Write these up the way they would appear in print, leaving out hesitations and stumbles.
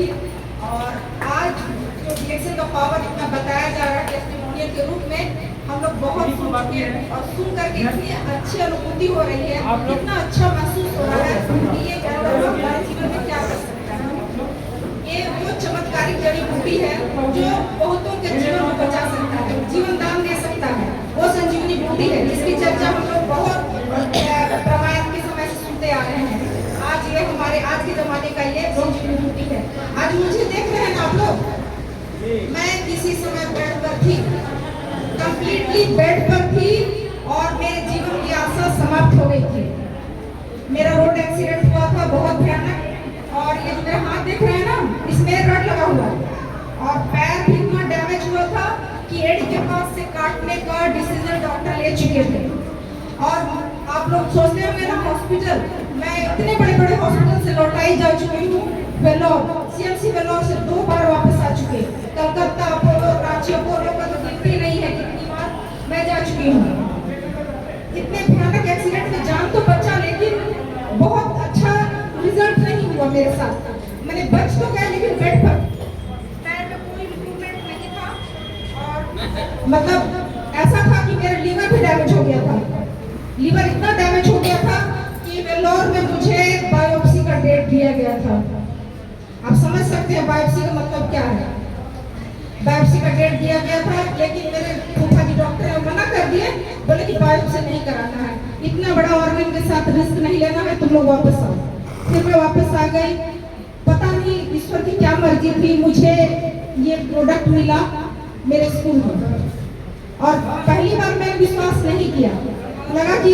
थी। और आज जो डिएक्शन का पावर इतना बताया जा रहा है टेस्टिमोनियल के रूप में, हम लोग बहुत सुन चुके हैं और सुन करके इतनी अच्छी अनुभूति हो रही है, इतना अच्छा महसूस हो रहा है कि ये जानवर हमारे जीवन में क्या कर सकता है। ये वो चमत्कारिक जड़ी बूटी है जो बहुतों के जीवन को बचा सकता है, जीवन दान दे सकता है। वो संजीवनी बूटी है जिसकी चर्चा हम लोग बहुत रामायण के समय से सुनते आ रहे हैं। आज ये हमारे आज के जमाने का ये संजीवनी बूटी है। आज मुझे देख रहे हैं ना आप लोग, मैं किसी समय बेड पर थी, कंप्लीटली बेड पर थी और मेरे जीवन की आशा समाप्त हो गई थी। मेरा रोड एक्सीडेंट हुआ था बहुत भयानक, और ये जो मेरा हाथ देख रहे हैं ना, इसमें रड लगा हुआ है और पैर भी इतना डैमेज हुआ था कि एड़ी के पास से काटने का डिसीजन डॉक्टर ले चुके थे। और आप लोग सोचते होंगे ना हॉस्पिटल, मैं इतने बड़े बड़े हॉस्पिटल से लौटाई जा चुकी हूँ। वेल्लोर, सीएमसी वेल्लोर से 2 बार वापस आ चुके, कलकत्ता अपोलो, रांची अपोलो का तो गिनती नहीं है कितनी बार मैं जा चुकी हूँ। इतने भयानक एक्सीडेंट में जान तो बचा, लेकिन बहुत अच्छा रिजल्ट नहीं हुआ मेरे साथ। मैंने बच तो गया लेकिन बेड पर, पैर में कोई इम्प्रूवमेंट नहीं था। और मतलब ऐसा था कि मेरा लीवर भी डैमेज हो गया था। लीवर इतना डैमेज हो गया था कि वेल्लोर में मुझे बायोप्सी का डेट दिया गया था। आप समझ सकते हैं बायोप्सी का मतलब क्या है। बायोप्सी का डेट दिया गया था, लेकिन मेरे फूफा जी डॉक्टर ने मना कर दिए, बोले कि बायोप्सी नहीं कराना है, इतना बड़ा ऑर्गन के साथ रिस्क नहीं लेना है, तुम लोग वापस आओ। फिर मैं वापस आ गई। पता नहीं ईश्वर की क्या मर्जी थी, मुझे ये प्रोडक्ट मिला मेरे स्कूल में। और पहली बार मैंने विश्वास नहीं किया, लगा कि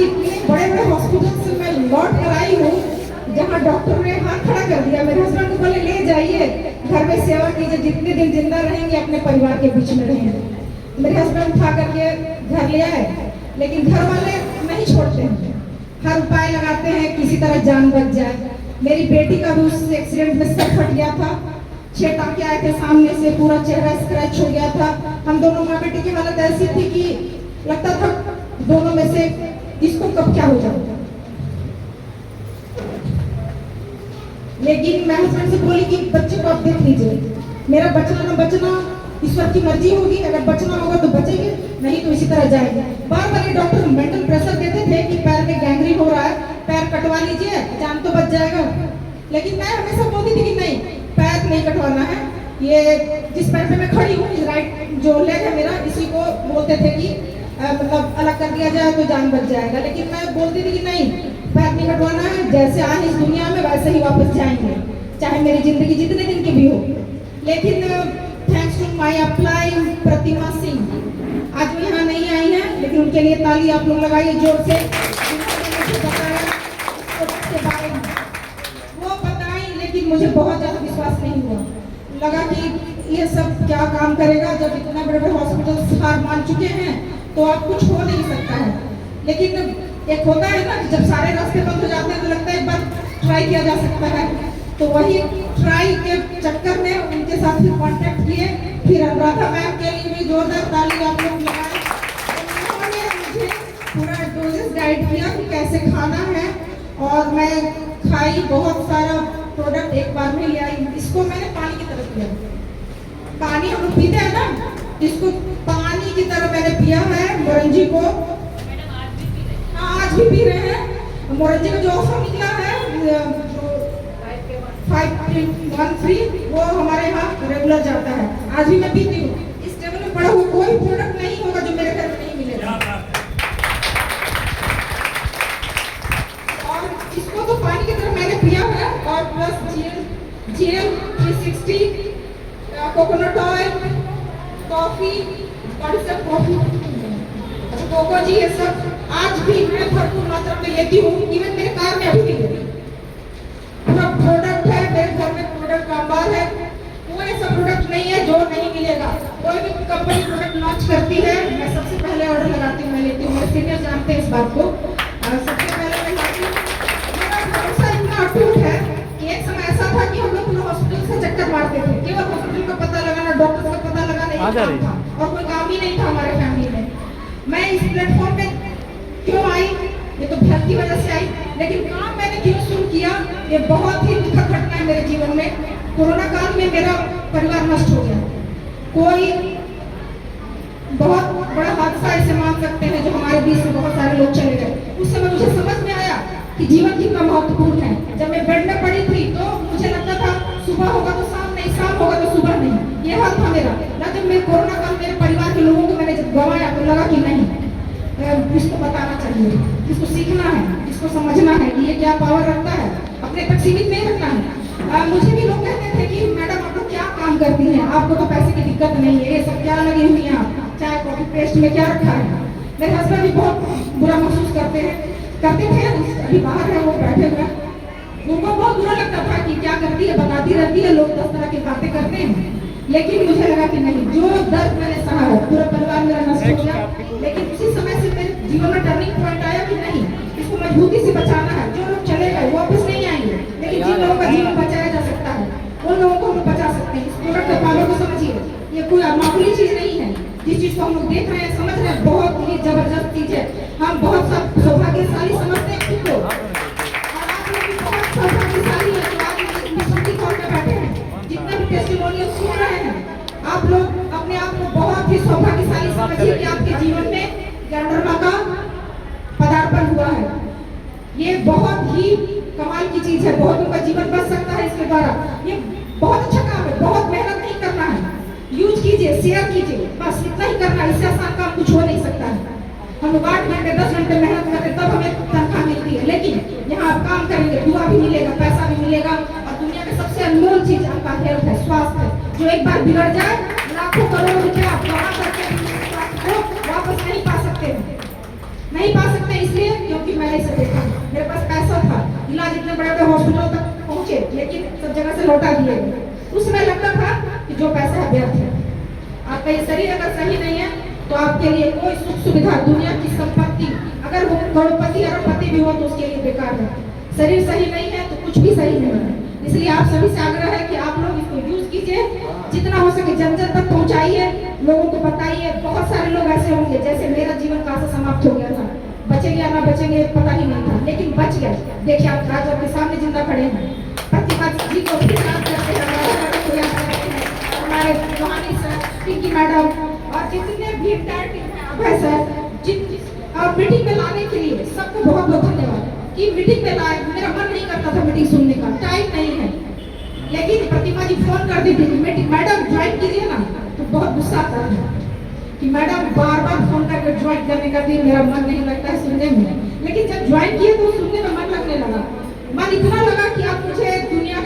बड़े बड़े हॉस्पिटल से मैं लौट कर आई हूँ जहाँ डॉक्टर ने हाथ खड़ा कर दिया। मेरे हस्बैंड को बोले ले जाइए घर में सेवा कीजिए, जितने दिन जिंदा रहेंगे अपने परिवार के बीच में रहेंगे। मेरे हस्बैंड उठा करके घर ले आए, लेकिन घर वाले नहीं छोड़ते हैं, हर उपाय लगाते हैं किसी तरह जान बच जाए। मेरी बेटी का भी उस एक्सीडेंट में सर फट गया था, 6 टाँके आए थे सामने से, पूरा चेहरा स्क्रैच हो गया था। हम दोनों माँ बेटी की हालत ऐसी थी कि लगता था दोनों में से इसको कब क्या हो जाएगा। लेकिन मैं हस्बैंड से बोली कि बच्चे को आप देख लीजिए, मेरा बचना ना बचना ईश्वर की मर्जी होगी, अगर बचना होगा तो बचेंगे, नहीं तो इसी तरह जाएंगे। बार बार ये डॉक्टर मेंटल प्रेशर देते थे कि पैर में गैंग्रीन हो रहा है, पैर कटवा लीजिए, जान तो बच जाएगा। लेकिन मैं हमेशा बोलती थी कि नहीं, पैर नहीं कटवाना है। ये जिस पैर पे मैं खड़ी हूँ, राइट जो लेग है मेरा, इसी को बोलते थे कि मतलब अलग कर दिया जाए तो जान बच जाएगा। लेकिन मैं बोलती थी कि नहीं, पैर नहीं कटवाना है, जैसे आए इस दुनिया में वैसे ही वापस जाएंगे, चाहे मेरी जिंदगी जितने दिन की भी हो। लेकिन थैंक्स टू माय अप्लाई प्रतिमा सिंह, आज वो यहाँ नहीं आई है, लेकिन उनके लिए ताली आप लोग लगाइए जोर से। वो बताई, लेकिन मुझे बहुत ज्यादा विश्वास नहीं हुआ, लगा कि ये सब क्या काम करेगा, जब इतना बड़े बड़े हॉस्पिटल हार मान चुके हैं तो अब कुछ हो नहीं सकता है। लेकिन एक होता है ना, जब सारे रास्ते बंद हो जाते हैं तो लगता है एक बार ट्राई किया जा सकता है। तो वही ट्राई के चक्कर में उनके साथ फिर कांटेक्ट किए। फिर अनुराधा मैम के लिए भी जोरदार ताली आप लोग लगाएं। उन्होंने मुझे पूरा डोजेस गाइड किया कि कैसे खाना है, और मैं खाई बहुत सारा प्रोडक्ट एक बार में ले आई। इसको मैंने पानी की तरह पिया, पानी हम लोग पीते हैं ना, इसको पानी की तरह मैंने पिया है। मोरंजी को आज भी पी रहे हैं। मोरंजी का जो ऑफर निकला है 513, वो हमारे यहाँ रेगुलर जाता है, आज भी मैं पीती हूँ। इस टेबल में पड़ा हुआ कोई प्रोडक्ट नहीं होगा जो मेरे घर में नहीं मिलेगा। और इसको तो पानी की तरह मैंने पिया है, और plus GL 360, coconut oil, coffee, और सब कॉफी, कोको जी, ये सब आज भी मैं भरपूर मात्रा में लेती हूँ। इवन मेरे कार में अभी भी पूरा प्रोडक्ट है, मेरे घर में प्रोडक्ट का अंबार है। कोई ऐसा प्रोडक्ट नहीं है जो नहीं मिलेगा। कोई भी कंपनी प्रोडक्ट लॉन्च करती है, मैं सबसे पहले ऑर्डर लगाती हूँ, मैं लेती हूँ। मेरे सीनियर जानते हैं इस बात को, सबसे पहले मैं लाती हूँ। मेरा भरोसा इतना अटूट है कि एक समय ऐसा था कि हम लोग पूरा हॉस्पिटल से चक्कर मारते थे, केवल हॉस्पिटल का पता लगाना, डॉक्टर का पता लगाना, एक काम था और कोई काम ही नहीं था हमारे फैमिली में। मैं इस प्लेटफॉर्म पे क्यों आई, ये तो घर की वजह से आई, लेकिन काम मैंने क्यों शुरू किया, ये बहुत ही दुखद घटना है मेरे जीवन में। कोरोना काल में मेरा परिवार नष्ट हो गया। कोई बहुत बड़ा हादसा ऐसे मान सकते हैं जो हमारे बीच से बहुत सारे लोग चले गए। उस समय मुझे समझ में आया कि जीवन कितना महत्वपूर्ण है। जब मैं बेड में पड़ी थी तो मुझे लगता था सुबह होगा तो शाम नहीं, शाम होगा तो सुबह नहीं, ये हाल था मेरा। लेकिन मैं कोरोना काल मेरे परिवार के लोगों को मैंने जब गंवाया तो लगा कि नहीं, इसको बताना चाहिए, इसको सीखना है, इसको समझना है कि ये क्या पावर रखता है, अपने तक सीमित नहीं रखना है। मुझे भी लोग कहते थे कि मैडम आप लोग क्या काम करती हैं, आपको तो पैसे की दिक्कत नहीं है, ये सब क्या लगी हुई है, चाय कॉफी पेस्ट में क्या रखा है। मेरे हस्बैंड भी बहुत बुरा महसूस करते थे, अभी बाहर है वो बैठे हुए, उनको बहुत बुरा लगता था कि क्या करती है, बताती रहती है, लोग 10 तरह की बातें करते हैं। लेकिन मुझे लगा कि नहीं, जो दर्द मैंने सहा है, पूरा परिवार मेरा नष्ट हो गया। लेकिन उसी समय से मेरे जीवन में टर्निंग पॉइंट आया कि नहीं, इसको मजबूती से बचाना है। जो लोग चले गए वापस नहीं आएंगे, लेकिन जिन लोगों का जीवन बचाया जा सकता है उन लोगों को हम बचा सकते हैं। इस प्रोडक्ट के पावर को समझिए, ये कोई मामूली चीज नहीं है। जिस चीज को हम लोग देख रहे हैं, समझ रहे हैं, बहुत ही जबरदस्त चीज है। हम बहुत सौभाग्यशाली समझते हैं खुद को, और आप लोग भी बहुत सौभाग्यशाली है जो आज मिशन की तौर पे बैठे हैं। जितने भी टेस्टिमोनियल सुन रहे हैं, आप लोग अपने आप को बहुत ही सौभाग्यशाली समझिए कि आपके जीवन में ज्ञानधर्मा का पदार्पण हुआ है। ये बहुत ही कमाल की चीज है, बहुत उनका जीवन बच सकता है इसके द्वारा। ये बहुत अच्छा काम है, बहुत मेहनत नहीं करना है, यूज कीजिए, शेयर कीजिए, बस इतना ही करना है। इससे आसान काम कुछ हो नहीं सकता है। हम लोग 8 घंटे 10 घंटे मेहनत करते तब हमें तनख्वाह मिलती है, लेकिन यहाँ आप काम करेंगे, दुआ भी मिलेगा, पैसा भी मिलेगा, और दुनिया की सबसे अनमोल चीज आपका हेल्थ है, स्वास्थ्य है, जो एक बार बिगड़ जाए लाखों करोड़ों रुपया आप कमा करके वापस नहीं पा सकते, नहीं पा सकते। इसलिए क्योंकि मैंने इसे देखा, मेरे पास पैसा था, इलाज इतने बड़े बड़े हॉस्पिटल तक पहुंचे, लेकिन सब जगह से लौटा दिए गए। उस समय लगता था कि जो पैसा व्यर्थ है। आपका ये शरीर अगर सही नहीं है तो आपके लिए कोई सुख सुविधा, दुनिया की संपत्ति, अगर वो करोड़पति अरबपति भी हो तो उसके लिए बेकार है। शरीर सही नहीं है तो कुछ भी सही नहीं है। इसलिए आप सभी से आग्रह है कि आप लोग इसको यूज कीजिए, जितना हो सके जन जन तक पहुंचाइए, लोगों को बताइए। बहुत सारे लोग ऐसे होंगे जैसे मेरा जीवन कहाँ से समाप्त हो गया था, बचेंगे या ना बचेंगे पता ही नहीं था, लेकिन बच गए। देखिए आप आज आपके सामने जिंदा खड़े हैं। प्रतिभा जी को भी याद करते हैं, हमारे कहानी सर, पिंकी मैडम, और जितने भी अभय सर, और मीटिंग में लाने के लिए सबको बहुत बहुत धन्यवाद कि मीटिंग में लाए। मेरा मन नहीं करता था मीटिंग सुनने का, टाइम नहीं है, लेकिन प्रतिभा जी फोन कर दी थी मीटिंग मैडम ज्वाइन कीजिए ना, तो बहुत गुस्सा आता था कि मैडम बार बार फोन करके ज्वाइन करने का दिन, मेरा मन नहीं लगता है सुनने में। लेकिन जब ज्वाइन किए तो सुनने में मन लगने लगा। मन इतना लगा कि अब मुझे दुनिया